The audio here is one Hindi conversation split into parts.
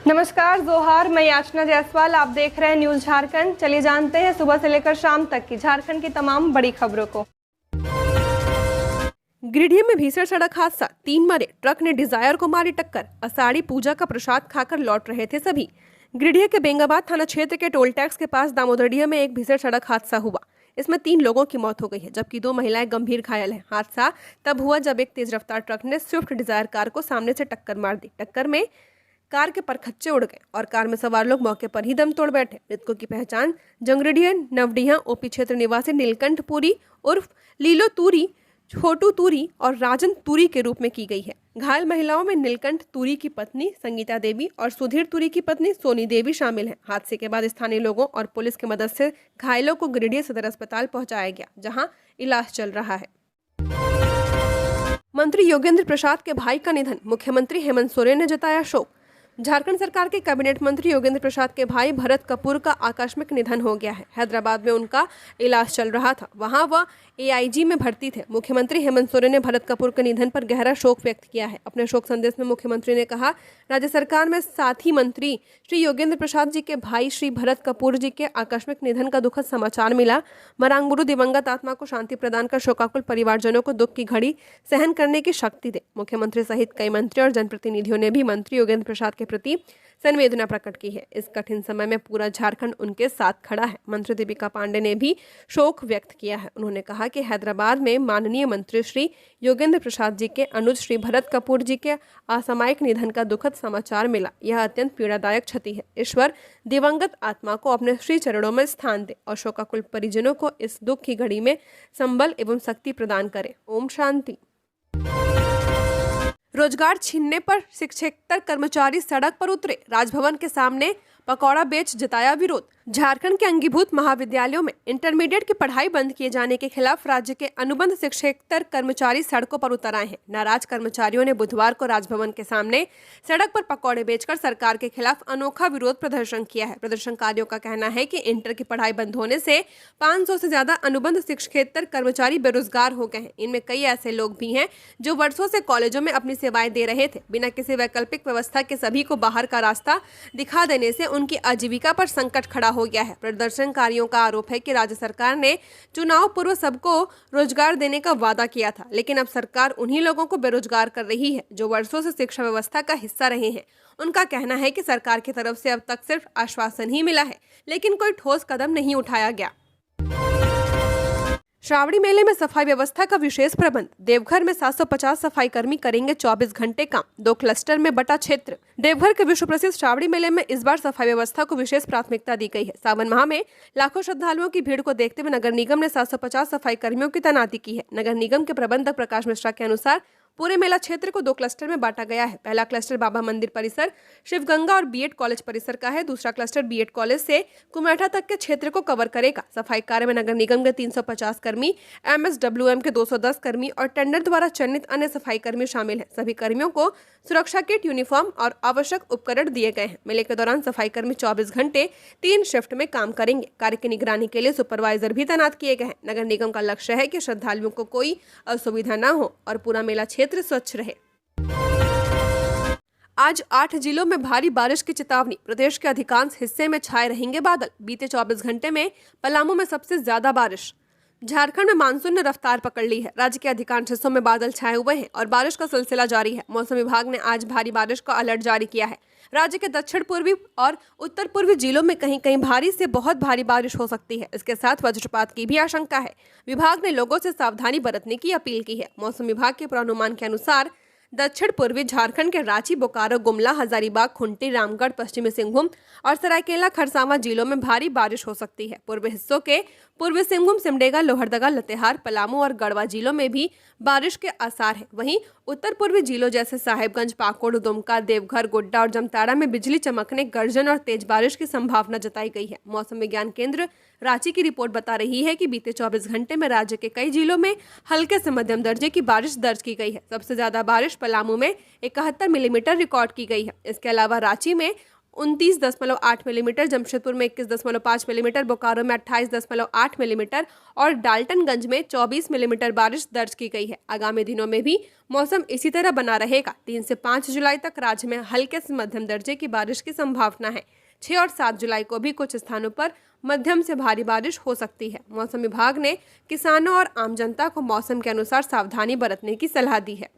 नमस्कार, जोहार। मैं याचना जायसवाल, आप देख रहे हैं न्यूज झारखंड। चलिए जानते हैं सुबह से लेकर शाम तक की झारखंड की तमाम बड़ी खबरों को। गिरिडीह में भीषण सड़क हादसा, 3 मरे, ट्रक ने डिजायर को मारी टक्कर। आषाढ़ी पूजा का प्रसाद खाकर लौट रहे थे सभी। गिरिडीह के बेंगाबाद थाना क्षेत्र के टोल टैक्स के पास दामोदरडीह में एक भीषण सड़क हादसा हुआ। इसमें 3 लोगों की मौत हो गई है, जबकि 2 महिलाएं गंभीर घायल हैं। हादसा तब हुआ जब एक तेज रफ्तार ट्रक ने स्विफ्ट डिजायर कार को सामने से टक्कर मार दी। टक्कर में कार के परखच्चे उड़ गए और कार में सवार लोग मौके पर ही दम तोड़ बैठे। मृतकों की पहचान जंगरेडिया नवडीहा ओपी क्षेत्र निवासी नीलकंठ पुरी उर्फ लीलो तूरी, छोटू तूरी और राजन तूरी के रूप में की गई है। घायल महिलाओं में नीलकंठ तूरी की पत्नी संगीता देवी और सुधीर तूरी की पत्नी सोनी देवी शामिल हैं। हादसे के बाद स्थानीय लोगों और पुलिस की मदद से घायलों को गिरिडीह सदर अस्पताल पहुंचाया गया, जहां इलाज चल रहा है। मंत्री योगेंद्र प्रसाद के भाई का निधन, मुख्यमंत्री हेमंत सोरेन ने जताया शोक। झारखंड सरकार के कैबिनेट मंत्री योगेंद्र प्रसाद के भाई भरत कपूर का आकस्मिक निधन हो गया है। हैदराबाद में उनका इलाज चल रहा था, वहां वह एआईजी में भर्ती थे। मुख्यमंत्री हेमंत सोरेन ने भरत कपूर के निधन पर गहरा शोक व्यक्त किया है। अपने शोक संदेश में मुख्यमंत्री ने कहा, राज्य सरकार में साथी मंत्री श्री योगेंद्र प्रसाद जी के भाई श्री भरत कपूर जी के आकस्मिक निधन का दुखद समाचार मिला। मरांग गुरु दिवंगत आत्मा को शांति प्रदान कर शोकाकुल परिवारजनों को दुख की घड़ी सहन करने की शक्ति दे। मुख्यमंत्री सहित कई मंत्री और जनप्रतिनिधियों ने भी मंत्री योगेंद्र प्रसाद के प्रति संवेदना प्रकट की है। इस कठिन समय में पूरा झारखंड उनके साथ खड़ा है। मंत्री दीपिका पांडे ने भी शोक व्यक्त किया है। उन्होंने कहा कि हैदराबाद में माननीय मंत्री श्री योगेंद्र प्रसाद जी के अनुज श्री भरत कपूर जी के असामयिक निधन का दुखद समाचार मिला। यह अत्यंत पीड़ादायक क्षति है। ईश्वर दिवंगत आत्मा को अपने श्री चरणों में स्थान दे और शोकाकुल परिजनों को इस दुख की घड़ी में संबल एवं शक्ति प्रदान करे। ओम शांति। रोजगार छीनने पर शिक्षकेतर कर्मचारी सड़क पर उतरे, राजभवन के सामने पकौड़ा बेच जताया विरोध। झारखंड के अंगीभूत महाविद्यालयों में इंटरमीडिएट की पढ़ाई बंद किए जाने के खिलाफ राज्य के अनुबंध शिक्षकेतर कर्मचारी सड़कों पर उतर आए हैं। नाराज कर्मचारियों ने बुधवार को राजभवन के सामने सड़क पर पकौड़े बेचकर सरकार के खिलाफ अनोखा विरोध प्रदर्शन किया है। प्रदर्शनकारियों का कहना है कि इंटर की पढ़ाई बंद होने से 500 से ज्यादा अनुबंध शिक्षकेतर कर्मचारी बेरोजगार हो गए हैं। इनमें कई ऐसे लोग भी हैं जो वर्षों से कॉलेजों में अपनी सेवाएं दे रहे थे। बिना किसी वैकल्पिक व्यवस्था के सभी को बाहर का रास्ता दिखा देने से उनकी आजीविका पर संकट खड़ा हो गया है। प्रदर्शनकारियों का आरोप है कि राज्य सरकार ने चुनाव पूर्व सबको रोजगार देने का वादा किया था, लेकिन अब सरकार उन्हीं लोगों को बेरोजगार कर रही है जो वर्षों से शिक्षा व्यवस्था का हिस्सा रहे हैं। उनका कहना है कि सरकार की तरफ से अब तक सिर्फ आश्वासन ही मिला है, लेकिन कोई ठोस कदम नहीं उठाया गया। श्रावणी मेले में सफाई व्यवस्था का विशेष प्रबंध। देवघर में 750 सफाई कर्मी करेंगे 24 घंटे काम। 2 क्लस्टर में बटा क्षेत्र। देवघर के विश्व प्रसिद्ध श्रावणी मेले में इस बार सफाई व्यवस्था को विशेष प्राथमिकता दी गई है। सावन माह में लाखों श्रद्धालुओं की भीड़ को देखते हुए नगर निगम ने 750 सफाई कर्मियों की तैनाती की है। नगर निगम के प्रबंधक प्रकाश मिश्रा के अनुसार पूरे मेला क्षेत्र को 2 क्लस्टर में बांटा गया है। पहला क्लस्टर बाबा मंदिर परिसर, शिवगंगा और बीएड कॉलेज परिसर का है। दूसरा क्लस्टर बीएड कॉलेज से कुमेठा तक के क्षेत्र को कवर करेगा। सफाई कार्य में नगर निगम के 350 कर्मी, एमएसडब्ल्यूएम के 210 कर्मी और टेंडर द्वारा चयनित अन्य सफाई कर्मी शामिल हैं। सभी कर्मियों को सुरक्षा किट, यूनिफॉर्म और आवश्यक उपकरण दिए गए हैं। मेले के दौरान सफाई कर्मी 24 घंटे 3 शिफ्ट में काम करेंगे। कार्य की निगरानी के लिए सुपरवाइजर भी तैनात किए गए हैं। नगर निगम का लक्ष्य है कि श्रद्धालुओं को कोई असुविधा न हो और पूरा मेला क्षेत्र स्वच्छ रहे। आज 8 जिलों में भारी बारिश की चेतावनी। प्रदेश के अधिकांश हिस्से में छाए रहेंगे बादल। बीते 24 घंटे में पलामू में सबसे ज्यादा बारिश। झारखंड में मानसून ने रफ्तार पकड़ ली है। राज्य के अधिकांश हिस्सों में बादल छाए हुए हैं और बारिश का सिलसिला जारी है। मौसम विभाग ने आज भारी बारिश का अलर्ट जारी किया है। राज्य के दक्षिण पूर्वी और उत्तर पूर्वी जिलों में कहीं कहीं भारी से बहुत भारी बारिश हो सकती है। इसके साथ वज्रपात की भी आशंका है। विभाग ने लोगों से सावधानी बरतने की अपील की है। मौसम विभाग के पूर्वानुमान के अनुसार दक्षिण पूर्वी झारखंड के रांची, बोकारो, गुमला, हजारीबाग, खुंटी, रामगढ़, पश्चिमी सिंहभूम और सरायकेला खरसावां जिलों में भारी बारिश हो सकती है। पूर्वी हिस्सों के पूर्वी सिंहभूम, सिमडेगा, लोहरदगा, लातेहार, पलामू और गढ़वा जिलों में भी बारिश के आसार है। वहीं उत्तर पूर्वी जिलों जैसे साहेबगंज, पाकुड़, दुमका, देवघर, गोड्डा और जामताड़ा में बिजली चमकने, गर्जन और तेज बारिश की संभावना जताई गई है। मौसम विज्ञान केंद्र रांची की रिपोर्ट बता रही है कि बीते 24 घंटे में राज्य के कई जिलों में हल्के से मध्यम दर्जे की बारिश दर्ज की गई है। सबसे ज्यादा बारिश पलामू में 71 मिलीमीटर रिकॉर्ड की गई है। इसके अलावा रांची में 29.8 मिलीमीटर, जमशेदपुर में 21.5 मिलीमीटर, बोकारो में 28.8 मिलीमीटर और डाल्टनगंज में 24 मिलीमीटर बारिश दर्ज की गई है। आगामी दिनों में भी मौसम इसी तरह बना रहेगा। 3 से 5 जुलाई तक राज्य में हल्के से मध्यम दर्जे की बारिश की संभावना है। 6 और 7 जुलाई को भी कुछ स्थानों पर मध्यम से भारी बारिश हो सकती है। मौसम विभाग ने किसानों और आम जनता को मौसम के अनुसार सावधानी बरतने की सलाह दी है।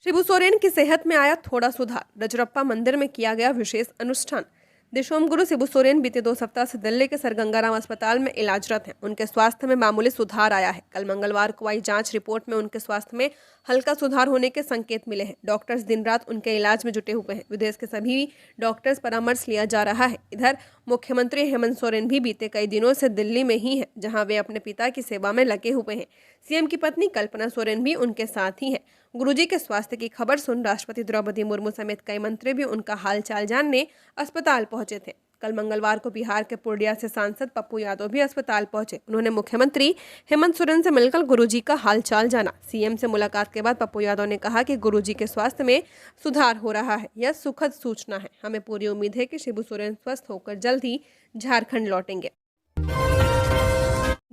शिबू सोरेन की सेहत में आया थोड़ा सुधार, रजरप्पा मंदिर में किया गया विशेष अनुष्ठान। देशोम गुरु शिबू सोरेन बीते 2 सप्ताह से दिल्ली के सर गंगाराम अस्पताल में इलाजरत हैं। उनके स्वास्थ्य में मामूली सुधार आया है। कल मंगलवार को आई जांच रिपोर्ट में उनके स्वास्थ्य में हल्का सुधार होने के संकेत मिले हैं। डॉक्टर्स दिन रात उनके इलाज में जुटे हुए हैं। विदेश के सभी डॉक्टर्स परामर्श लिया जा रहा है। इधर मुख्यमंत्री हेमंत सोरेन भी बीते कई दिनों से दिल्ली में ही है, जहां वे अपने पिता की सेवा में लगे हुए हैं। सीएम की पत्नी कल्पना सोरेन भी उनके साथ ही हैं। गुरुजी के स्वास्थ्य की खबर सुन राष्ट्रपति द्रौपदी मुर्मू समेत कई मंत्री भी उनका हालचाल जानने अस्पताल पहुंचे थे। कल मंगलवार को बिहार के पूर्णिया से सांसद पप्पू यादव भी अस्पताल पहुंचे। उन्होंने मुख्यमंत्री हेमंत सोरेन से मिलकर गुरुजी का हालचाल जाना। सीएम से मुलाकात के बाद पप्पू यादव ने कहा कि गुरुजी के स्वास्थ्य में सुधार हो रहा है। यह सुखद सूचना है। हमें पूरी उम्मीद है कि शिबू सोरेन स्वस्थ होकर जल्द ही झारखंड लौटेंगे।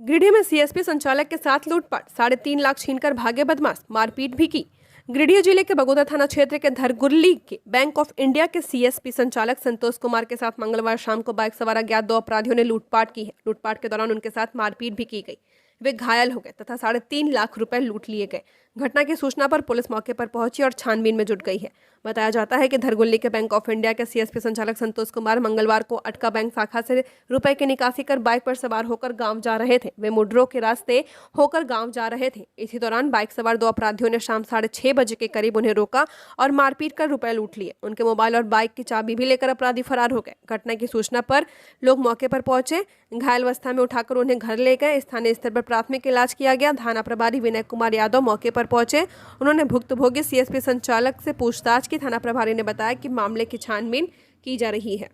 गिरिडीह में सीएसपी संचालक के साथ लूटपाट, 3.5 लाख छीनकर भागे बदमाश, मारपीट भी की। गिरिडीह जिले के बगोदर थाना क्षेत्र के धरगुरली के बैंक ऑफ इंडिया के सीएसपी संचालक संतोष कुमार के साथ मंगलवार शाम को बाइक सवार अज्ञात 2 अपराधियों ने लूटपाट की है। लूटपाट के दौरान उनके साथ मारपीट भी की गई। वे घायल हो गए तथा 3.5 लाख रुपए लूट लिए गए। घटना की सूचना पर पुलिस मौके पर पहुंची और छानबीन में जुट गई है। बताया जाता है कि धरगुल्ली के बैंक ऑफ इंडिया के सीएसपी संचालक संतोष कुमार मंगलवार को अटका बैंक शाखा से रुपए की निकासी कर बाइक पर सवार होकर गांव जा रहे थे। वे मुडरो के रास्ते होकर गांव जा रहे थे। इसी दौरान बाइक सवार 2 अपराधियों ने शाम 6:30 बजे के करीब उन्हें रोका और मारपीट कर रुपए लूट लिए। उनके मोबाइल और बाइक की चाबी भी लेकर अपराधी फरार हो गए। घटना की सूचना पर लोग मौके पर पहुंचे। घायल अवस्था में उठाकर उन्हें घर ले गए। स्थानीय स्तर पर प्राथमिक इलाज किया गया। थाना प्रभारी विनय कुमार यादव मौके पर पहुंचे। उन्होंने भुक्तभोगी सीएसपी संचालक से पूछताछ की। थाना प्रभारी ने बताया कि मामले की छानबीन की जा रही है।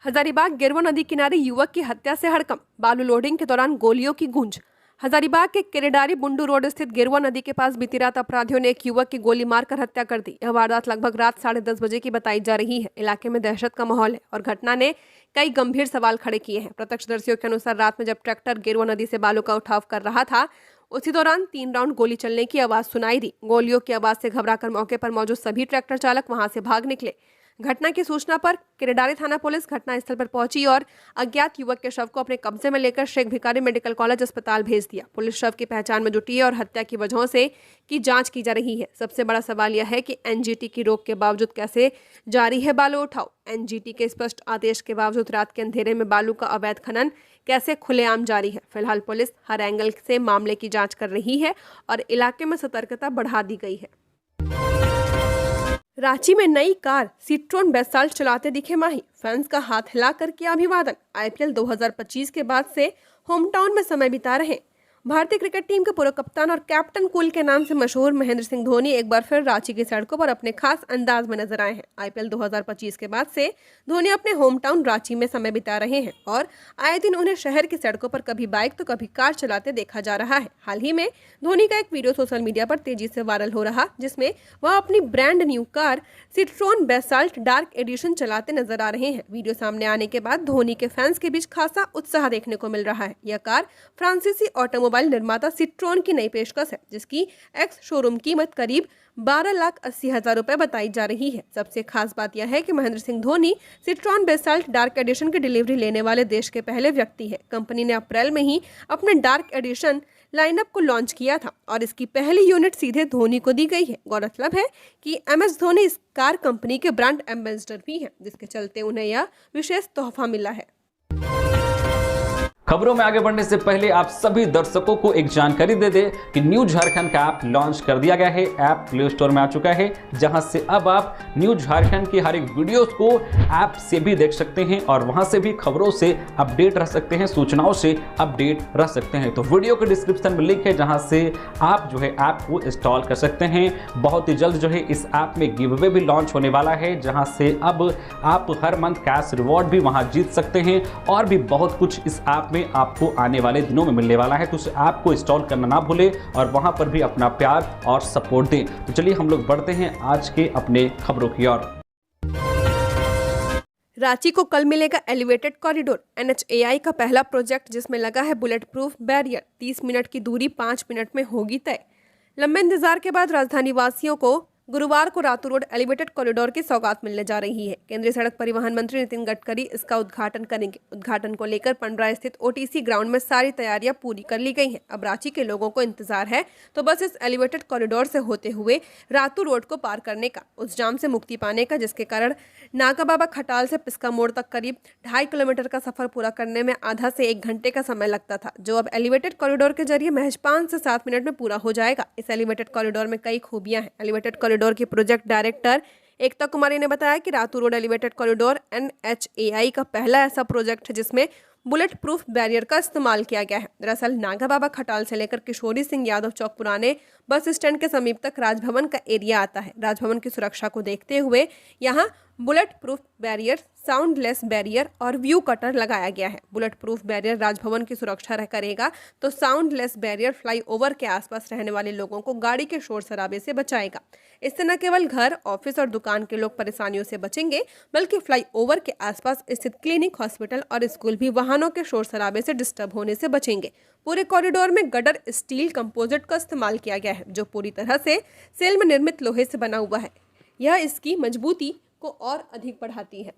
हजारीबाग गिरवा नदी किनारे युवक की हत्या से हड़कंप, बालू लोडिंग के दौरान गोलियों की गूंज। हजारीबाग के केरेडारी बुंडू रोड स्थित गिरवा नदी के पास बीती रात अपराधियों ने एक युवक की गोली मारकर हत्या कर दी। यह वारदात लगभग रात 10:30 बजे की बताई जा रही है। इलाके में दहशत का माहौल है और घटना ने कई गंभीर सवाल खड़े किए हैं। प्रत्यक्षदर्शियों के अनुसार रात में जब ट्रैक्टर गिरवा नदी से बालू का उठाव कर रहा था, उसी दौरान 3 राउंड गोली चलने की आवाज सुनाई दी। गोलियों की आवाज से घबराकर मौके पर मौजूद सभी ट्रैक्टर चालक वहां से भाग निकले। घटना की सूचना पर केरेडारी थाना पुलिस घटनास्थल पर पहुंची और अज्ञात युवक के शव को अपने कब्जे में लेकर शेख भिखारी मेडिकल कॉलेज अस्पताल भेज दिया। पुलिस शव की पहचान में जुटी है और हत्या की वजहों से की जांच की जा रही है। सबसे बड़ा सवाल यह है कि एनजीटी की रोक के बावजूद कैसे जारी है बालू उठाव। एनजीटी के स्पष्ट आदेश के बावजूद रात के अंधेरे में बालू का अवैध खनन कैसे खुलेआम जारी है। फिलहाल पुलिस हर एंगल से मामले की जांच कर रही है और इलाके में सतर्कता बढ़ा दी गई है। रांची में नई कार सिट्रोन बेसाल्ट चलाते दिखे माही, फैंस का हाथ हिलाकर किया अभिवादन। आईपीएल 2025 के बाद से होम टाउन में समय बिता रहे भारतीय क्रिकेट टीम के पूर्व कप्तान और कैप्टन कूल के नाम से मशहूर महेंद्र सिंह धोनी एक बार फिर रांची की सड़कों पर अपने खास अंदाज में नजर आए हैं। आईपीएल 2025 के बाद से धोनी अपने होम टाउन रांची में समय बिता रहे हैं और आए दिन उन्हें शहर की सड़कों पर कभी बाइक तो कभी कार चलाते देखा जा रहा है। हाल ही में धोनी का एक वीडियो सोशल मीडिया पर तेजी से वायरल हो रहा, जिसमें वह अपनी brand new car Citroen Basalt dark edition चलाते नजर आ रहे हैं। वीडियो सामने आने के बाद धोनी के फैंस के बीच खासा उत्साह देखने को मिल रहा है। यह कार फ्रांसीसी ऑटोमोबाइल निर्माता सिट्रोन की नई पेशकश है, जिसकी एक्स शोरूम कीमत करीब 12,80,000 रुपए बताई जा रही है। सबसे खास बात यह है कि Mahendra Singh Dhoni Citroen Basalt dark edition की डिलीवरी लेने वाले देश के पहले व्यक्ति है। कंपनी ने अप्रैल में ही अपने डार्क एडिशन लाइनअप को लॉन्च किया था और इसकी पहली यूनिट सीधे धोनी को दी गई है। गौरतलब है कि एमएस धोनी इस कार कंपनी के ब्रांड एम्बेसडर भी हैं, जिसके चलते उन्हें यह विशेष तोहफा मिला है। खबरों में आगे बढ़ने से पहले आप सभी दर्शकों को एक जानकारी दे दें कि न्यूज झारखंड का ऐप लॉन्च कर दिया गया है। ऐप प्ले स्टोर में आ चुका है, जहां से अब आप न्यूज झारखंड की हर एक वीडियोस को ऐप से भी देख सकते हैं और वहां से भी खबरों से अपडेट रह सकते हैं, सूचनाओं से अपडेट रह सकते हैं। तो वीडियो के डिस्क्रिप्शन में लिंक है, जहां से आप जो है ऐप को इंस्टॉल कर सकते हैं। बहुत ही जल्द जो है इस ऐप में गिव अवे भी लॉन्च होने वाला है, जहां से अब आप हर मंथ कैश रिवॉर्ड भी वहां जीत सकते हैं और भी बहुत कुछ इस ऐप में में आपको आने वाले दिनों में मिलने वाला है। तो उस ऐप को इंस्टॉल करना ना भूलें और वहां पर भी अपना प्यार और सपोर्ट दें। तो चलिए हम लोग बढ़ते हैं आज के अपने खबरों की ओर। रांची को कल मिलेगा एलिवेटेड कॉरिडोर। NHAI का पहला प्रोजेक्ट जिसमें लगा है बुलेट प्रूफ बैरियर। 30 मिनट की दूरी 5 मिनट में होगी तय। लंबे इंतजार के बाद राजधानी वासियों को गुरुवार को रातू रोड एलिवेटेड कॉरिडोर की सौगात मिलने जा रही है। केंद्रीय सड़क परिवहन मंत्री नितिन गडकरी इसका उद्घाटन करेंगे। उद्घाटन को लेकर पंडरा स्थित OTC ग्राउंड में सारी तैयारियां पूरी कर ली गई हैं। अब रांची के लोगों को इंतजार है तो बस इस एलिवेटेड कॉरिडोर से होते हुए रातू रोड को पार करने का, उस जाम से मुक्ति पाने का जिसके कारण नागा बाबा खटाल से पिस्का मोड़ तक करीब 2.5 किलोमीटर का सफर पूरा करने में आधा से 1 घंटे का समय लगता था, जो अब एलिवेटेड कॉरिडोर के जरिए महज 5 से 7 मिनट में पूरा हो जाएगा। इस एलिवेटेड कॉरिडोर में कई खूबियां हैं। एलिवेटेड कॉरिडोर की प्रोजेक्ट डायरेक्टर एकता कुमारी ने बताया कि Ratu road elevated corridor NHAI का पहला ऐसा प्रोजेक्ट है जिसमें बुलेट प्रूफ बैरियर का इस्तेमाल किया गया है। दरअसल नागा बाबा खटाल से लेकर किशोरी सिंह यादव चौक पुराने बस स्टैंड के समीप तक राजभवन का एरिया आता है। राजभवन की सुरक्षा को देखते हुए यहाँ bullet proof barrier, soundless barrier और व्यू कटर लगाया गया है। बुलेट प्रूफ बैरियर राजभवन की सुरक्षा करेगा तो साउंडलेस बैरियर फ्लाईओवर के आसपास रहने वाले लोगों को गाड़ी के शोर शराबे से बचाएगा। इससे न केवल घर, ऑफिस और दुकान के लोग परेशानियों से बचेंगे बल्कि फ्लाईओवर के आसपास स्थित क्लिनिक, हॉस्पिटल और स्कूल भी वाहनों के शोर शराबे से डिस्टर्ब होने से बचेंगे। पूरे कॉरिडोर में गडर स्टील कंपोजिट का इस्तेमाल किया गया है जो पूरी तरह से सेल में निर्मित लोहे से बना हुआ है। यह इसकी मजबूती को और अधिक बढ़ाती है।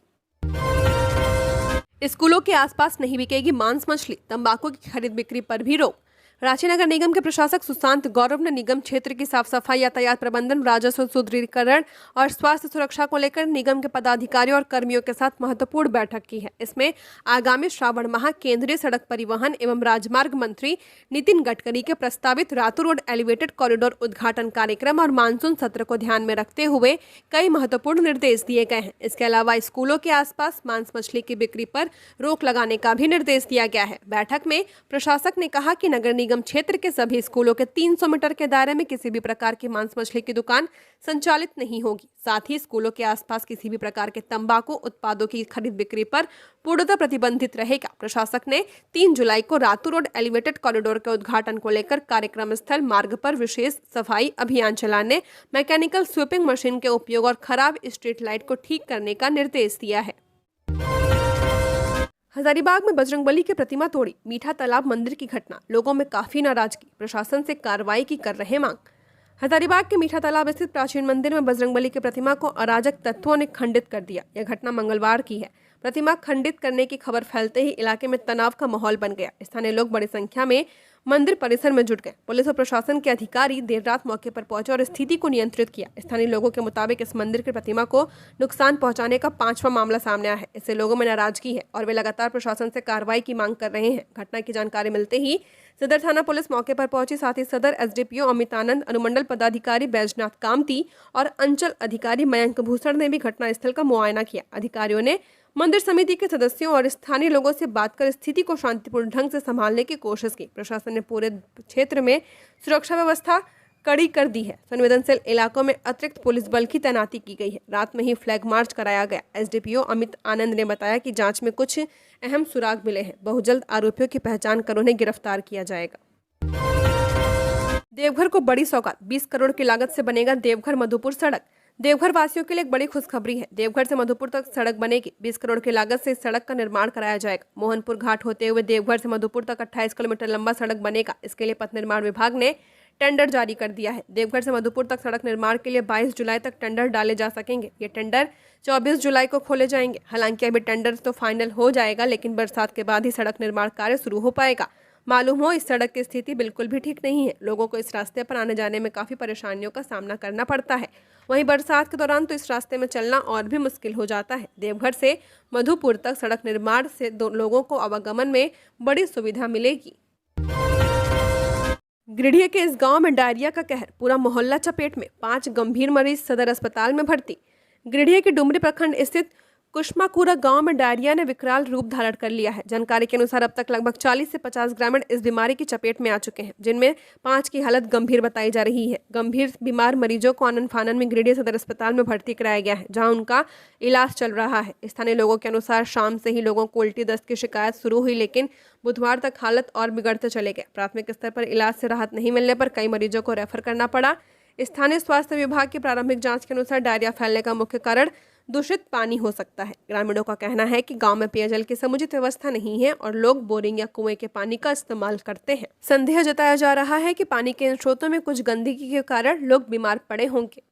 स्कूलों के आसपास नहीं बिकेगी मांस मछली, तंबाकू की खरीद बिक्री पर भी रोक। रांची नगर निगम के प्रशासक सुशांत गौरव ने निगम क्षेत्र की साफ सफाई, यातायात प्रबंधन, राजस्व सुदृढ़ीकरण और स्वास्थ्य सुरक्षा को लेकर निगम के पदाधिकारियों और कर्मियों के साथ महत्वपूर्ण बैठक की है। इसमें आगामी श्रावण माह केंद्रीय सड़क परिवहन एवं राजमार्ग मंत्री नितिन गडकरी के प्रस्तावित रातू रोड एलिवेटेड कॉरिडोर उद्घाटन कार्यक्रम और मानसून सत्र को ध्यान में रखते हुए कई महत्वपूर्ण निर्देश दिए गए हैं। इसके अलावा स्कूलों के आसपास मांस मछली की बिक्री पर रोक लगाने का भी निर्देश दिया गया है। बैठक में प्रशासक ने कहा कि नगर निगम क्षेत्र के सभी स्कूलों के 300 मीटर के दायरे में किसी भी प्रकार की मांस मछली की दुकान संचालित नहीं होगी। साथ ही स्कूलों के आसपास किसी भी प्रकार के तंबाकू उत्पादों की खरीद बिक्री पर पूर्णतः प्रतिबंधित रहेगा। प्रशासक ने 3 जुलाई को रातू रोड एलिवेटेड कॉरिडोर के उद्घाटन को लेकर कार्यक्रम स्थल मार्ग पर विशेष सफाई अभियान चलाने, मैकेनिकल स्वीपिंग मशीन के उपयोग और खराब स्ट्रीट लाइट को ठीक करने का निर्देश दिया है। हजारीबाग में बजरंगबली की प्रतिमा तोड़ी, मीठा तालाब मंदिर की घटना, लोगों में काफी नाराजगी, प्रशासन से कार्रवाई की कर रहे मांग। हजारीबाग के मीठा तालाब स्थित प्राचीन मंदिर में बजरंगबली की प्रतिमा को अराजक तत्वों ने खंडित कर दिया। यह घटना मंगलवार की है। प्रतिमा खंडित करने की खबर फैलते ही इलाके में तनाव का माहौल बन गया। स्थानीय लोग बड़ी संख्या में मंदिर परिसर में जुट गए। पुलिस और प्रशासन के अधिकारी देर रात मौके पर पहुंचे और स्थिति को नियंत्रित किया। स्थानीय लोगों के मुताबिक इस मंदिर की प्रतिमा को नुकसान पहुंचाने का 5वां मामला सामने आया है। इससे लोगों में नाराजगी है और वे लगातार प्रशासन से कार्रवाई की मांग कर रहे हैं। घटना की जानकारी मिलते ही सदर थाना पुलिस मौके पर पहुंची। साथ ही सदर SDPO अमित आनंद, अनुमंडल पदाधिकारी बैजनाथ कामती और अंचल अधिकारी मयंक भूषण ने भी घटनास्थल का मुआयना किया। अधिकारियों ने मंदिर समिति के सदस्यों और स्थानीय लोगों से बात कर स्थिति को शांतिपूर्ण ढंग से संभालने की कोशिश की। प्रशासन ने पूरे क्षेत्र में सुरक्षा व्यवस्था कड़ी कर दी है। संवेदनशील इलाकों में अतिरिक्त पुलिस बल की तैनाती की गई है। रात में ही फ्लैग मार्च कराया गया। SDPO अमित आनंद ने बताया कि जांच में कुछ अहम सुराग मिले हैं। बहुत जल्द आरोपियों की पहचान कर उन्हें गिरफ्तार किया जाएगा। देवघर को बड़ी सौगात, 20 करोड़ की लागत से बनेगा देवघर मधुपुर सड़क। देवघर वासियों के लिए एक बड़ी खुशखबरी है। देवघर से मधुपुर तक सड़क बनेगी। 20 करोड़ की लागत से इस सड़क का निर्माण कराया जाएगा। मोहनपुर घाट होते हुए देवघर से मधुपुर तक 28 किलोमीटर लंबा सड़क बनेगा। इसके लिए पथ निर्माण विभाग ने टेंडर जारी कर दिया है। देवघर से मधुपुर तक सड़क निर्माण के लिए 22 जुलाई तक टेंडर डाले जा सकेंगे। ये टेंडर 24 जुलाई को खोले जाएंगे। हालांकि अभी टेंडर तो फाइनल हो जाएगा, लेकिन बरसात के बाद ही सड़क निर्माण कार्य शुरू हो पाएगा। मालूम हो इस सड़क की स्थिति बिल्कुल भी ठीक नहीं है। लोगों को इस रास्ते पर आने जाने में काफ़ी परेशानियों का सामना करना पड़ता है। वहीं बरसात के दौरान तो इस रास्ते में चलना और भी मुश्किल हो जाता है। देवघर से मधुपुर तक सड़क निर्माण से लोगों को आवागमन में बड़ी सुविधा मिलेगी। गिरिडीह के इस गांव में डायरिया का कहर, पूरा मोहल्ला चपेट में। 5 गंभीर मरीज सदर अस्पताल में भर्ती। गिरिडीह के डुमरी प्रखंड स्थित कुशमाकुरा गांव में डायरिया ने विकराल रूप धारण कर लिया है। जानकारी के अनुसार अब तक लगभग 40 से 50 ग्रामीण इस बीमारी की चपेट में आ चुके हैं, जिनमें 5 की हालत गंभीर बताई जा रही है। गंभीर बीमार मरीजों को आनन फानन में गिरिडीह सदर अस्पताल में भर्ती कराया गया है, जहां उनका इलाज चल रहा है। स्थानीय लोगों के अनुसार शाम से ही लोगों को उल्टी दस्त की शिकायत शुरू हुई, लेकिन बुधवार तक हालत और बिगड़ते चले गए। प्राथमिक स्तर पर इलाज से राहत नहीं मिलने पर कई मरीजों को रेफर करना पड़ा। स्थानीय स्वास्थ्य विभाग की प्रारंभिक जांच के अनुसार डायरिया फैलने का मुख्य कारण दूषित पानी हो सकता है। ग्रामीणों का कहना है कि गांव में पेयजल की समुचित व्यवस्था नहीं है और लोग बोरिंग या कुएं के पानी का इस्तेमाल करते हैं। संदेह जताया जा रहा है कि पानी के इन स्रोतों में कुछ गंदगी के कारण लोग बीमार पड़े होंगे।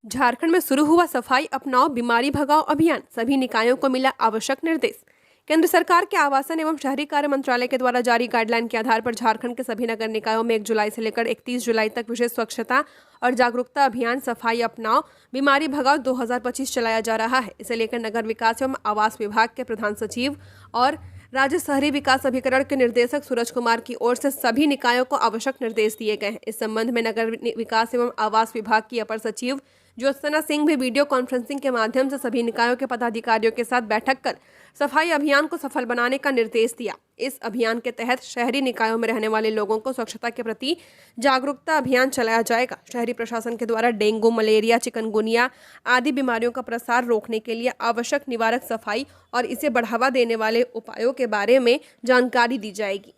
झारखंड में शुरू हुआ सफाई अपनाओ बीमारी भगाओ अभियान, सभी निकायों को मिला आवश्यक निर्देश। केंद्र सरकार के आवासन एवं शहरी कार्य मंत्रालय के द्वारा जारी गाइडलाइन के आधार पर झारखंड के सभी नगर निकायों में 1 जुलाई से लेकर 31 जुलाई तक विशेष स्वच्छता और जागरूकता अभियान सफाई अपनाओ बीमारी भगाओ 2025 चलाया जा रहा है। इसे लेकर नगर विकास एवं आवास विभाग के प्रधान सचिव और राज्य शहरी विकास अभिकरण के निर्देशक सूरज कुमार की ओर से सभी निकायों को आवश्यक निर्देश दिए गए हैं। इस संबंध में नगर विकास एवं आवास विभाग की अपर सचिव ज्योत्सना सिंह भी वीडियो कॉन्फ्रेंसिंग के माध्यम से सभी निकायों के पदाधिकारियों के साथ बैठक कर सफाई अभियान को सफल बनाने का निर्देश दिया। इस अभियान के तहत शहरी निकायों में रहने वाले लोगों को स्वच्छता के प्रति जागरूकता अभियान चलाया जाएगा। शहरी प्रशासन के द्वारा डेंगू, मलेरिया, चिकनगुनिया आदि बीमारियों का प्रसार रोकने के लिए आवश्यक निवारक सफाई और इसे बढ़ावा देने वाले उपायों के बारे में जानकारी दी जाएगी।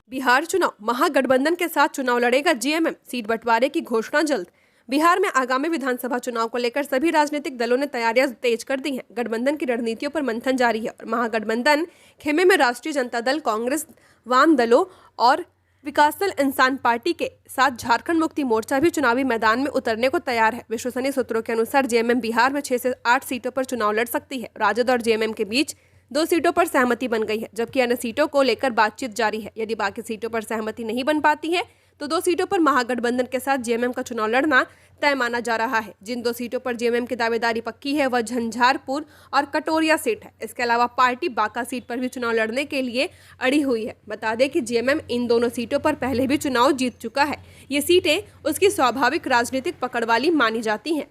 बिहार चुनाव, महागठबंधन के साथ चुनाव लड़ेगा जेएमएम, सीट बंटवारे की घोषणा जल्द। बिहार में आगामी विधानसभा चुनाव को लेकर सभी राजनीतिक दलों ने तैयारियां तेज कर दी हैं। गठबंधन की रणनीतियों पर मंथन जारी है और महागठबंधन खेमे में राष्ट्रीय जनता दल, कांग्रेस, वाम दलों और विकासशील इंसान पार्टी के साथ झारखंड मुक्ति मोर्चा भी चुनावी मैदान में उतरने को तैयार है। विश्वसनीय सूत्रों के अनुसार जेएमएम बिहार में 6 से 8 सीटों पर चुनाव लड़ सकती है। राजद और जेएमएम के बीच 2 सीटों पर सहमति बन गई है, जबकि अन्य सीटों को लेकर बातचीत जारी है। यदि बाकी सीटों पर सहमति नहीं बन पाती है तो 2 सीटों पर महागठबंधन के साथ जेएमएम का चुनाव लड़ना तय माना जा रहा है। जिन 2 सीटों पर जेएमएम की दावेदारी पक्की है वह झंझारपुर और कटोरिया सीट है। इसके अलावा पार्टी बांका सीट पर भी चुनाव लड़ने के लिए अड़ी हुई है। बता दें कि जेएमएम इन दोनों सीटों पर पहले भी चुनाव जीत चुका है। ये सीटें उसकी स्वाभाविक राजनीतिक पकड़ वाली मानी जाती हैं।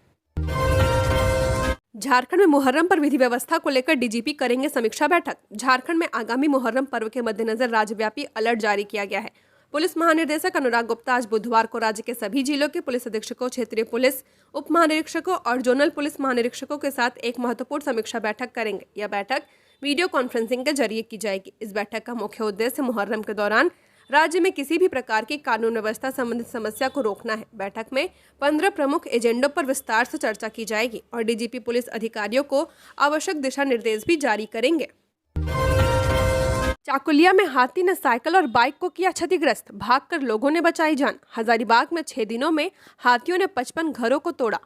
झारखंड में मुहर्रम पर विधि व्यवस्था को लेकर डीजीपी करेंगे समीक्षा बैठक। झारखंड में आगामी मुहर्रम पर्व के मद्देनजर राज्यव्यापी अलर्ट जारी किया गया है। पुलिस महानिदेशक अनुराग गुप्ता आज बुधवार को राज्य के सभी जिलों के पुलिस अधीक्षकों, क्षेत्रीय पुलिस उप महानिरीक्षकों और जोनल पुलिस महानिरीक्षकों के साथ एक महत्वपूर्ण समीक्षा बैठक करेंगे। यह बैठक वीडियो कॉन्फ्रेंसिंग के जरिए की जाएगी। इस बैठक का मुख्य उद्देश्य मुहर्रम के दौरान राज्य में किसी भी प्रकार की कानून व्यवस्था संबंधित समस्या को रोकना है। बैठक में 15 प्रमुख एजेंडों पर विस्तार से चर्चा की जाएगी और डीजीपी पुलिस अधिकारियों को आवश्यक दिशा निर्देश भी जारी करेंगे। चाकुलिया में हाथी ने साइकिल और बाइक को किया क्षतिग्रस्त, भागकर लोगों ने बचाई जान। हजारीबाग में 6 दिनों में हाथियों ने 55 घरों को तोड़ा।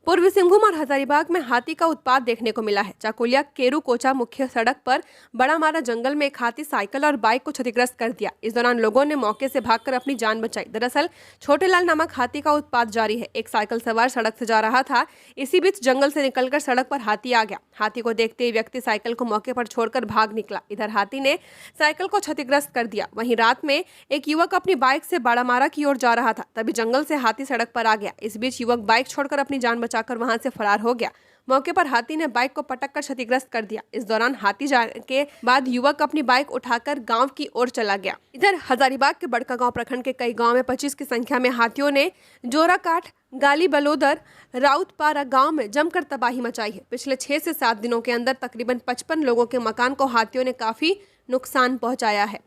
पूर्वी सिंहभूम और हजारीबाग में हाथी का उत्पात देखने को मिला है। चाकुलिया केरू कोचा मुख्य सड़क पर बड़ा मारा जंगल में एक हाथी साइकिल और बाइक को क्षतिग्रस्त कर दिया। इस दौरान लोगों ने मौके से भागकर अपनी जान बचाई। दरअसल छोटे लाल नामक हाथी का उत्पात जारी है। एक साइकिल सवार सड़क से जा रहा था, इसी बीच जंगल से निकलकर सड़क पर हाथी आ गया। हाथी को देखते ही व्यक्ति साइकिल को मौके पर छोड़कर भाग निकला। इधर हाथी ने साइकिल को क्षतिग्रस्त कर दिया। वहीं रात में एक युवक अपनी बाइक से बाड़ामारा की ओर जा रहा था, तभी जंगल से हाथी सड़क पर आ गया। इस बीच युवक बाइक छोड़कर अपनी जान बचाकर वहां से फरार हो गया। मौके पर हाथी ने बाइक को पटककर क्षतिग्रस्त कर दिया। इस दौरान हाथी जाने के बाद युवक अपनी बाइक उठाकर गांव की ओर चला गया। इधर हजारीबाग के बड़कागांव प्रखंड के कई गांव में 25 की संख्या में हाथियों ने जोराकाठ, गाली बलोदर, राउतपारा गांव में जमकर तबाही मचाई है। पिछले 6 से 7 दिनों के अंदर तकरीबन 55 लोगों के मकान को हाथियों ने काफी नुकसान पहुंचाया है।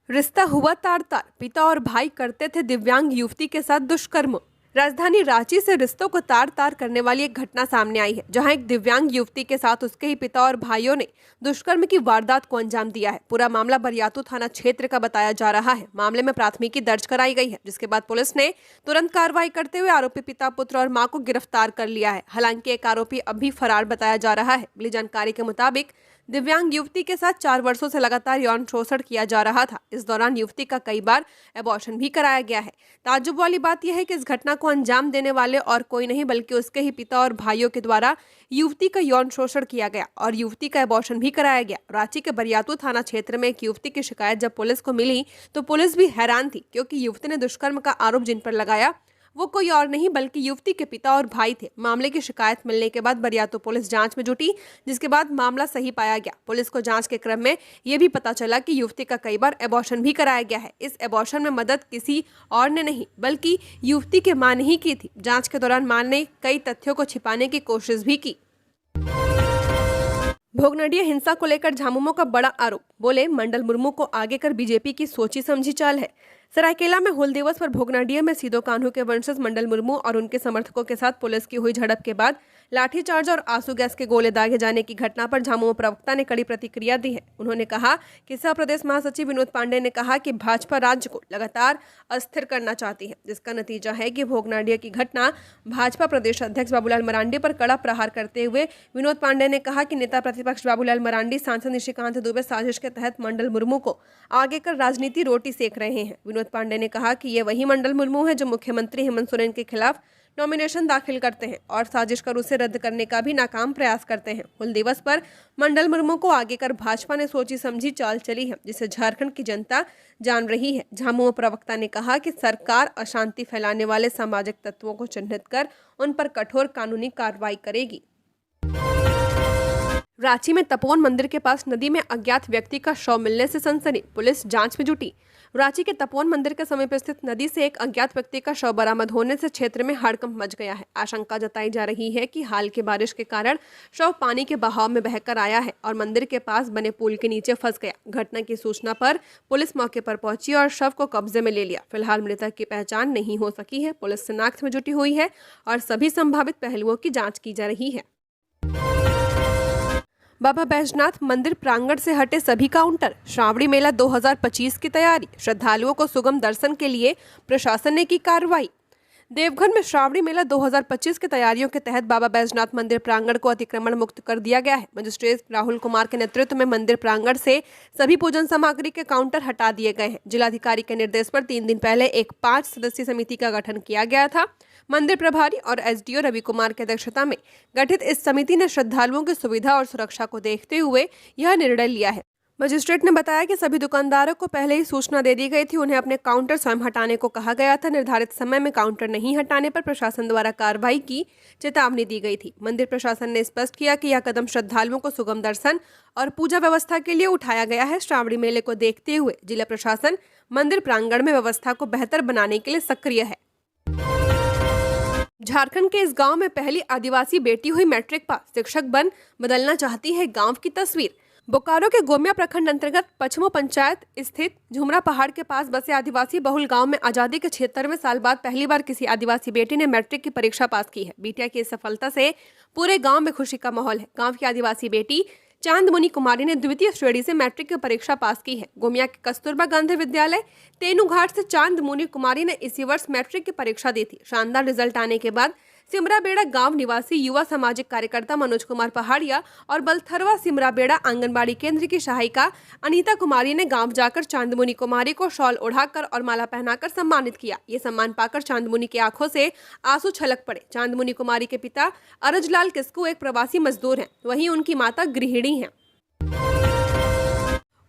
रिश्ता हुआ तार-तार, पिता और भाई करते थे दिव्यांग युवती के साथ दुष्कर्म। राजधानी रांची से रिश्तों को तार-तार करने वाली एक घटना सामने आई है, जहां एक दिव्यांग युवती के साथ उसके ही पिता और भाइयों ने दुष्कर्म की वारदात को अंजाम दिया है। पूरा मामला बरियातू थाना क्षेत्र का बताया जा रहा है। मामले में प्राथमिकी दर्ज कराई गई है, जिसके बाद पुलिस ने तुरंत कार्रवाई करते हुए आरोपी पिता, पुत्र और मां को गिरफ्तार कर लिया है। हालांकि एक आरोपी अब भी फरार बताया जा रहा है। मिली जानकारी के मुताबिक दिव्यांग युवती के साथ 4 वर्षों से लगातार यौन शोषण किया जा रहा था। इस दौरान युवती का कई बार एबॉर्शन भी कराया गया है। ताज्जुब वाली बात यह है कि इस घटना को अंजाम देने वाले और कोई नहीं बल्कि उसके ही पिता और भाइयों के द्वारा युवती का यौन शोषण किया गया और युवती का एबॉर्शन भी कराया गया। रांची के बरियातू थाना क्षेत्र में एक युवती की शिकायत जब पुलिस को मिली तो पुलिस भी हैरान थी, क्योंकि युवती ने दुष्कर्म का आरोप जिन पर लगाया वो कोई और नहीं बल्कि युवती के पिता और भाई थे। मामले की शिकायत मिलने के बाद बरियातू पुलिस जांच में जुटी, जिसके बाद मामला सही पाया गया। पुलिस को जांच के क्रम में यह भी पता चला कि युवती का कई बार एबॉर्शन भी कराया गया है। इस एबॉर्शन में मदद किसी और ने नहीं बल्कि युवती के मां ने ही की थी। जांच के दौरान मां ने कई तथ्यों को छिपाने की कोशिश भी की। भोगनडिया हिंसा को लेकर झामुमो का बड़ा आरोप, बोले मंडल मुर्मू को आगे कर बीजेपी की सोची समझी चाल है। सरायकेला में हूल दिवस पर भोगनडिया में सीधो कान्हू के वंशज मंडल मुर्मू और उनके समर्थकों के साथ पुलिस की हुई झड़प के बाद लाठीचार्ज और आंसू गैस के गोले दागे जाने की घटना पर झामुमो प्रवक्ता ने कड़ी प्रतिक्रिया दी है। उन्होंने कहा कि सह प्रदेश महासचिव विनोद पांडे ने कहा कि भाजपा राज्य को लगातार अस्थिर करना चाहती है, जिसका नतीजा है कि भोगनडिया की घटना। भाजपा प्रदेश अध्यक्ष बाबूलाल मरांडी पर कड़ा प्रहार करते हुए विनोद पांडे ने कहा कि नेता प्रतिपक्ष बाबूलाल मरांडी सांसद निशिकांत दुबे साजिश के तहत मंडल मुर्मू को आगे कर राजनीति रोटी सेक रहे हैं। विनोद पांडे ने कहा कि ये वही मंडल मुर्मू है जो मुख्यमंत्री हेमंत सोरेन के खिलाफ नॉमिनेशन दाखिल करते हैं और साजिश कर उसे रद्द करने का भी नाकाम प्रयास करते हैं। हूल दिवस पर मंडल मुर्मू को आगे कर भाजपा ने सोची समझी चाल चली है, जिसे झारखंड की जनता जान रही है। झामुमो प्रवक्ता ने कहा कि सरकार अशांति फैलाने वाले सामाजिक तत्वों को चिन्हित कर उन पर कठोर कानूनी कार्रवाई करेगी। रांची में तपोवन मंदिर के पास नदी में अज्ञात व्यक्ति का शव मिलने से सनसनी, पुलिस जांच में जुटी। रांची के तपोवन मंदिर के समीप स्थित नदी से एक अज्ञात व्यक्ति का शव बरामद होने से क्षेत्र में हड़कंप मच गया है। आशंका जताई जा रही है कि हाल की बारिश के कारण शव पानी के बहाव में बहकर आया है और मंदिर के पास बने पुल के नीचे फंस गया। घटना की सूचना पर पुलिस मौके पर पहुंची और शव को कब्जे में ले लिया। फिलहाल मृतक की पहचान नहीं हो सकी है। पुलिस शिनाख्त में जुटी हुई है और सभी संभावित पहलुओं की जाँच की जा रही है। बाबा बैजनाथ मंदिर प्रांगण से हटे सभी काउंटर, श्रावणी मेला 2025 की तैयारी। श्रद्धालुओं को सुगम दर्शन के लिए प्रशासन ने की कार्रवाई। देवघर में श्रावणी मेला 2025 की तैयारियों के तहत बाबा बैजनाथ मंदिर प्रांगण को अतिक्रमण मुक्त कर दिया गया है। मजिस्ट्रेट राहुल कुमार के नेतृत्व में मंदिर प्रांगण से सभी पूजन सामग्री के काउंटर हटा दिए गए हैं। जिलाधिकारी के निर्देश पर 3 दिन पहले एक 5 सदस्यीय समिति का गठन किया गया था। मंदिर प्रभारी और एसडीओ रवि कुमार की अध्यक्षता में गठित इस समिति ने श्रद्धालुओं की सुविधा और सुरक्षा को देखते हुए यह निर्णय लिया है। मजिस्ट्रेट ने बताया कि सभी दुकानदारों को पहले ही सूचना दे दी गई थी। उन्हें अपने काउंटर स्वयं हटाने को कहा गया था। निर्धारित समय में काउंटर नहीं हटाने पर प्रशासन द्वारा कार्रवाई की चेतावनी दी गई थी। मंदिर प्रशासन ने स्पष्ट किया कि यह कदम श्रद्धालुओं को सुगम दर्शन और पूजा व्यवस्था के लिए उठाया गया है। श्रावणी मेले को देखते हुए जिला प्रशासन मंदिर प्रांगण में व्यवस्था को बेहतर बनाने के लिए सक्रिय है। झारखंड के इस गांव में पहली आदिवासी बेटी हुई मैट्रिक पास, शिक्षक बदलना चाहती है गांव की तस्वीर। बोकारो के गोमिया प्रखंड अंतर्गत पश्चिमो पंचायत स्थित झुमरा पहाड़ के पास बसे आदिवासी बहुल गांव में आजादी के 76वें साल बाद पहली बार किसी आदिवासी बेटी ने मैट्रिक की परीक्षा पास की है। बिटिया की इस सफलता से पूरे गांव में खुशी का माहौल है। गांव की आदिवासी बेटी चांदमुनि कुमारी ने द्वितीय श्रेणी से मैट्रिक की परीक्षा पास की है। गोमिया के कस्तूरबा गांधी विद्यालय तेनुघाट से चांदमुनि कुमारी ने इसी वर्ष मैट्रिक की परीक्षा दी थी। शानदार रिजल्ट आने के बाद सिमराबेड़ा गांव निवासी युवा सामाजिक कार्यकर्ता मनोज कुमार पहाड़िया और बलथरवा सिमराबेड़ा आंगनबाड़ी केंद्र की सहायिका अनीता कुमारी ने गांव जाकर चांदमुनि कुमारी को शॉल ओढ़ाकर और माला पहनाकर सम्मानित किया। ये सम्मान पाकर चांदमुनि की आंखों से आंसू छलक पड़े। चांदमुनि कुमारी के पिता अरजलाल किस्कू एक प्रवासी मजदूर हैं, वहीं उनकी माता गृहिणी हैं।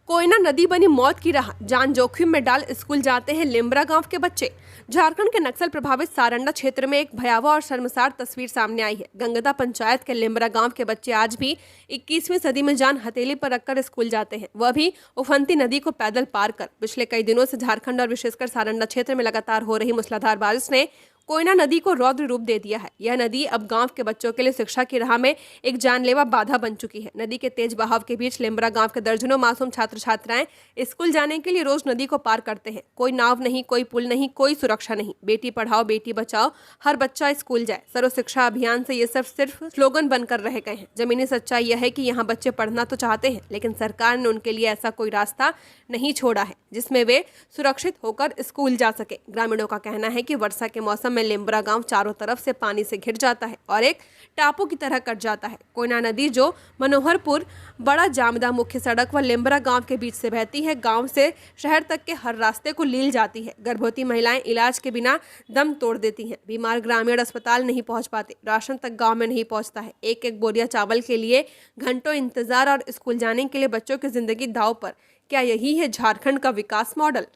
कोयना नदी बनी मौत की राह, जान जोखिम में डाल स्कूल जाते हैं लेम्बरा गांव के बच्चे। झारखंड के नक्सल प्रभावित सारंडा क्षेत्र में एक भयावह और शर्मसार तस्वीर सामने आई है। गंगदा पंचायत के लेम्बरा गांव के बच्चे आज भी 21वीं सदी में जान हथेली पर रखकर स्कूल जाते हैं, वह भी उफनती नदी को पैदल पार कर। पिछले कई दिनों से झारखंड और विशेषकर सारंडा क्षेत्र में लगातार हो रही मूसलाधार बारिश ने कोयना नदी को रौद्र रूप दे दिया है। यह नदी अब गांव के बच्चों के लिए शिक्षा की राह में एक जानलेवा बाधा बन चुकी है। नदी के तेज बहाव के बीच लेम्बरा गांव के दर्जनों मासूम छात्र छात्राएं स्कूल जाने के लिए रोज नदी को पार करते हैं। कोई नाव नहीं, कोई पुल नहीं, कोई सुरक्षा नहीं। बेटी पढ़ाओ बेटी बचाओ, हर बच्चा स्कूल जाए, सर्व शिक्षा अभियान से ये सब सिर्फ स्लोगन बनकर रह गए हैं। जमीनी सच्चाई यह है कि यहाँ बच्चे पढ़ना तो चाहते हैं, लेकिन सरकार ने उनके लिए ऐसा कोई रास्ता नहीं छोड़ा है जिसमें वे सुरक्षित होकर स्कूल जा सके। ग्रामीणों का कहना है कि वर्षा के मौसम में लेम्बरा गांव चारों तरफ से पानी से घिर जाता है और एक टापू की तरह कट जाता है। कोयना नदी जो मनोहरपुर बड़ा जामदा मुख्य सड़क व लेम्बरा गांव के बीच से बहती है, गांव से शहर तक के हर रास्ते को लील जाती है। गर्भवती महिलाएं इलाज के बिना दम तोड़ देती हैं। बीमार ग्रामीण अस्पताल नहीं पहुंच पाते, राशन तक गांव में नहीं पहुंचता है। एक एक बोरिया चावल के लिए घंटों इंतजार और स्कूल जाने के लिए बच्चों की जिंदगी दांव पर। क्या यही है झारखंड का विकास मॉडल?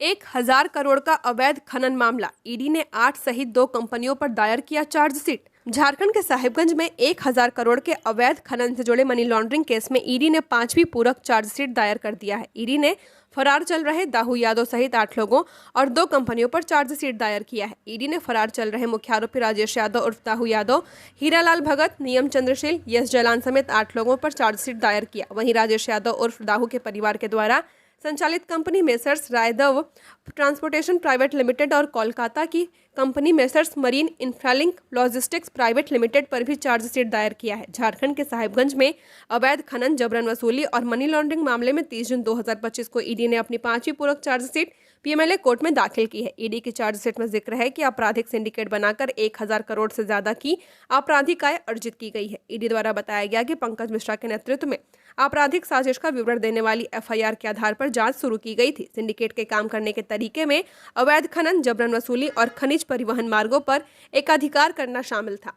1000 करोड़ का अवैध खनन मामला, ईडी ने 8 सहित 2 कंपनियों पर दायर किया चार्जशीट। झारखंड के साहिबगंज में 1000 करोड़ के अवैध खनन से जुड़े मनी लॉन्ड्रिंग केस में ईडी ने 5वीं पूरक चार्जशीट दायर कर दिया है। ईडी ने फरार चल रहे दाहू यादव सहित 8 लोगों और 2 कंपनियों पर चार्जशीट दायर किया है। ईडी ने फरार चल रहे मुख्य आरोपी राजेश यादव उर्फ दाहू यादव, हीरालाल भगत, नियम चंद्रशील, यश जलान समेत 8 लोगों पर चार्जशीट दायर किया। वहीं राजेश यादव उर्फ दाहू के परिवार के द्वारा संचालित कंपनी मेसर्स रायदव ट्रांसपोर्टेशन प्राइवेट लिमिटेड और कोलकाता की company messrs marine infralink logistics private limited पर भी चार्जशीट दायर किया है। झारखंड के साहिबगंज में अवैध खनन, जबरन वसूली और मनी लॉन्ड्रिंग मामले में 30 जून 2025 को ईडी ने अपनी 5वीं पूरक चार्जशीट पीएमएलए कोर्ट में दाखिल की है। ईडी की चार्जशीट में जिक्र है कि आपराधिक सिंडिकेट बनाकर 1000 करोड़ से ज्यादा की आपराधिक आय अर्जित की गई है। ईडी द्वारा बताया गया कि पंकज मिश्रा के नेतृत्व में आपराधिक साजिश का विवरण देने वाली एफआईआर के आधार पर जांच शुरू की गई थी। सिंडिकेट के काम करने के तरीके में अवैध खनन, जबरन वसूली और खनिज परिवहन मार्गों पर एकाधिकार करना शामिल था।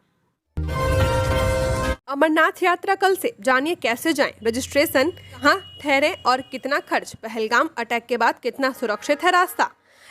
अमरनाथ यात्रा कल से, जानिए कैसे जाएं, रजिस्ट्रेशन कहां ठहरे और कितना खर्च, पहलगाम अटैक के बाद कितना सुरक्षित है रास्ता।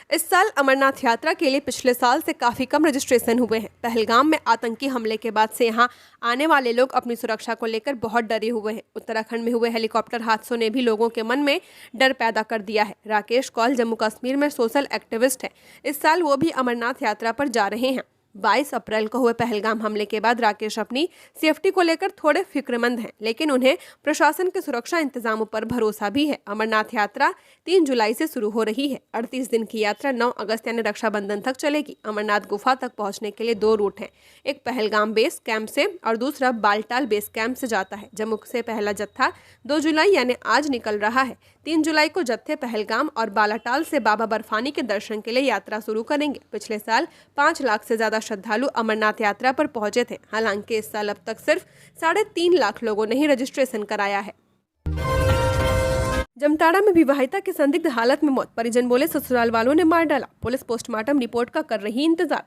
इस साल अमरनाथ यात्रा के लिए पिछले साल से काफी कम रजिस्ट्रेशन हुए हैं। पहलगाम में आतंकी हमले के बाद से यहां आने वाले लोग अपनी सुरक्षा को लेकर बहुत डरे हुए हैं। उत्तराखंड में हुए हेलीकॉप्टर हादसों ने भी लोगों के मन में डर पैदा कर दिया है। राकेश कौल जम्मू कश्मीर में सोशल एक्टिविस्ट है। इस साल वो भी अमरनाथ यात्रा पर जा रहे हैं। 22 अप्रैल को हुए पहलगाम हमले के बाद राकेश अपनी सेफ्टी को लेकर थोड़े फिक्रमंद हैं, लेकिन उन्हें प्रशासन के सुरक्षा इंतजामों पर भरोसा भी है। अमरनाथ यात्रा 3 जुलाई से शुरू हो रही है। 38 दिन की यात्रा 9 अगस्त यानी रक्षाबंधन तक चलेगी। अमरनाथ गुफा तक पहुंचने के लिए 2 रूट हैं। एक पहलगाम बेस कैंप से और दूसरा बालटाल बेस कैंप से जाता है। जम्मू से पहला जत्था 2 जुलाई यानी आज निकल रहा है। 3 जुलाई को जत्थे पहलगाम और बालाटाल से बाबा बर्फानी के दर्शन के लिए यात्रा शुरू करेंगे। पिछले साल 5 लाख से ज्यादा श्रद्धालु अमरनाथ यात्रा पर पहुंचे थे। हालांकि इस साल अब तक सिर्फ 3.5 लाख लोगों ने ही रजिस्ट्रेशन कराया है। जमताड़ा में विवाहिता की संदिग्ध हालत में मौत, परिजन बोले ससुराल वालों ने मार डाला। पुलिस पोस्टमार्टम रिपोर्ट का कर रही इंतजार।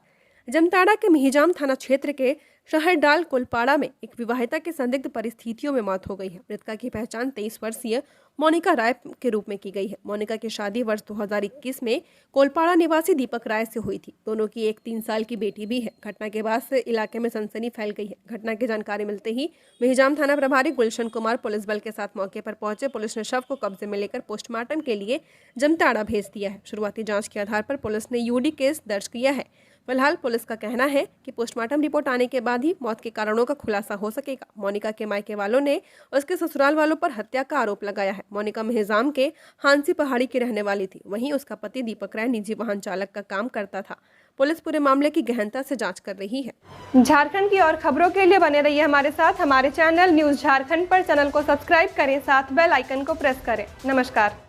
जमताड़ा के मिहिजाम थाना क्षेत्र के शहरडाल कोलपाड़ा में एक विवाहिता की संदिग्ध परिस्थितियों में मौत हो गई है। मृतका की पहचान 23 वर्षीय मोनिका राय के रूप में की गई है। मोनिका की शादी वर्ष 2021 में कोलपाड़ा निवासी दीपक राय से हुई थी। दोनों की एक 3 साल की बेटी भी है। घटना के बाद से इलाके में सनसनी फैल गई है। घटना की जानकारी मिलते ही मिहिजाम थाना प्रभारी गुलशन कुमार पुलिस बल के साथ मौके पर पहुंचे। पुलिस ने शव को कब्जे में लेकर पोस्टमार्टम के लिए जमताड़ा भेज दिया है। शुरुआती जांच के आधार पर पुलिस ने यूडी केस दर्ज किया है। फिलहाल पुलिस का कहना है कि पोस्टमार्टम रिपोर्ट आने के बाद ही मौत के कारणों का खुलासा हो सकेगा। मोनिका के मायके वालों ने उसके ससुराल वालों पर हत्या का आरोप लगाया है। मोनिका मिहिजाम के हांसी पहाड़ी की रहने वाली थी। वहीं उसका पति दीपक राय निजी वाहन चालक का काम करता था। पुलिस पूरे मामले की गहनता से जांच कर रही है। झारखंड की और खबरों के लिए बने रहिए हमारे साथ। हमारे चैनल न्यूज झारखंड पर चैनल को सब्सक्राइब करें, साथ बेल आइकन को प्रेस करें। नमस्कार।